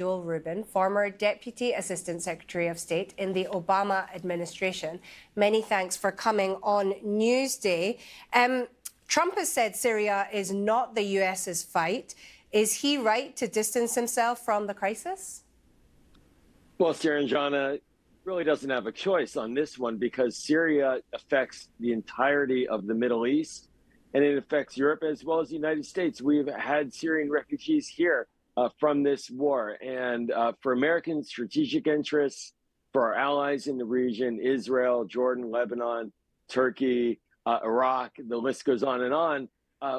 Rubin, former Deputy Assistant Secretary of State in the Obama administration. Many thanks for coming on Newsday. Trump has said Syria is not the US's fight. Is he right to distance himself from the crisis? Well, Saranjana really doesn't have a choice on this one because Syria affects the entirety of the Middle East and it affects Europe as well as the United States. We've had Syrian refugees here from this war. And for American strategic interests, for our allies in the region, Israel, Jordan, Lebanon, Turkey, Iraq, the list goes on and on.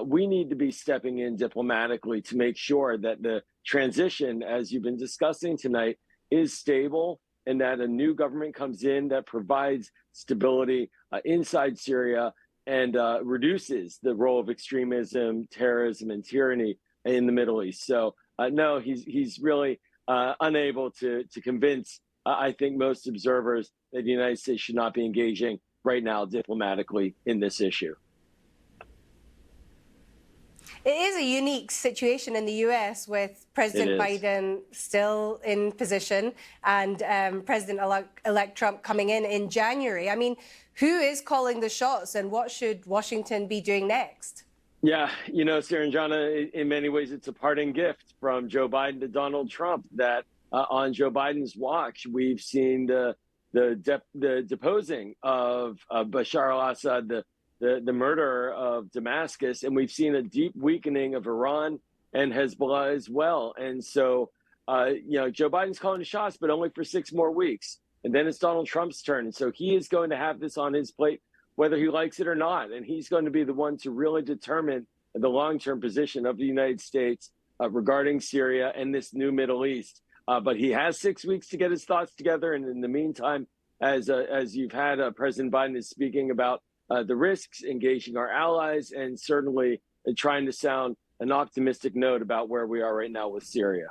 We need to be stepping in diplomatically to make sure that the transition, as you've been discussing tonight, is stable and that a new government comes in that provides stability inside Syria and reduces the role of extremism, terrorism, and tyranny in the Middle East. So, no, he's really unable to convince, I think, most observers that the United States should not be engaging right now diplomatically in this issue. It is a unique situation in the US with President Biden still in position and President-elect Trump coming in January. I mean, who is calling the shots and what should Washington be doing next? Yeah, you know, Saranjana, in many ways, it's a parting gift from Joe Biden to Donald Trump that on Joe Biden's watch, we've seen the deposing of Bashar al-Assad, the murder of Damascus, and we've seen a deep weakening of Iran and Hezbollah as well. And so, you know, Joe Biden's calling the shots, but only for 6 more weeks. And then it's Donald Trump's turn. And so he is going to have this on his plate, whether he likes it or not. And he's going to be the one to really determine the long-term position of the United States regarding Syria and this new Middle East. But he has 6 weeks to get his thoughts together. And in the meantime, as you've had President Biden is speaking about the risks, engaging our allies, and certainly trying to sound an optimistic note about where we are right now with Syria.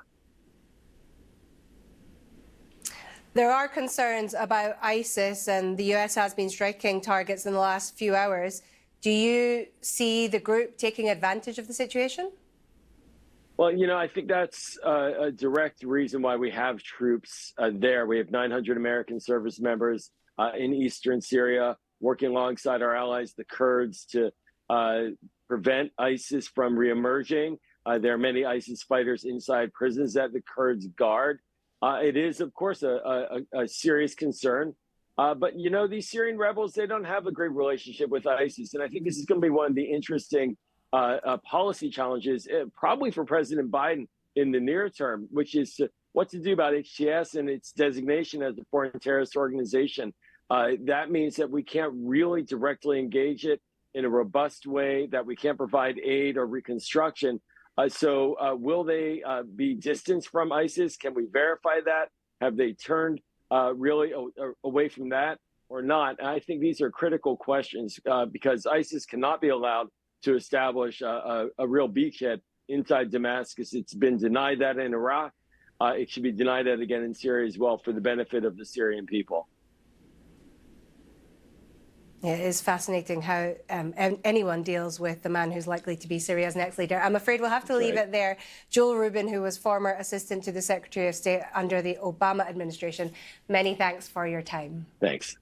There are concerns about ISIS, and the US has been striking targets in the last few hours. Do you see the group taking advantage of the situation? Well, you know, I think that's a direct reason why we have troops there. We have 900 American service members in eastern Syria, working alongside our allies, the Kurds, to prevent ISIS from reemerging. There are many ISIS fighters inside prisons that the Kurds guard. It is, of course, a serious concern. But, you know, these Syrian rebels, they don't have a great relationship with ISIS. And I think this is going to be one of the interesting policy challenges, probably for President Biden in the near term, which is what to do about HTS and its designation as a foreign terrorist organization. That means that we can't really directly engage it in a robust way, that we can't provide aid or reconstruction. So will they be distanced from ISIS? Can we verify that? Have they turned really away from that or not? And I think these are critical questions because ISIS cannot be allowed to establish a real beachhead inside Damascus. It's been denied that in Iraq. It should be denied that again in Syria as well for the benefit of the Syrian people. Yeah, it is fascinating how anyone deals with the man who's likely to be Syria's next leader. I'm afraid we'll have to leave it there. Joel Rubin, who was former assistant to the Secretary of State under the Obama administration, many thanks for your time. Thanks.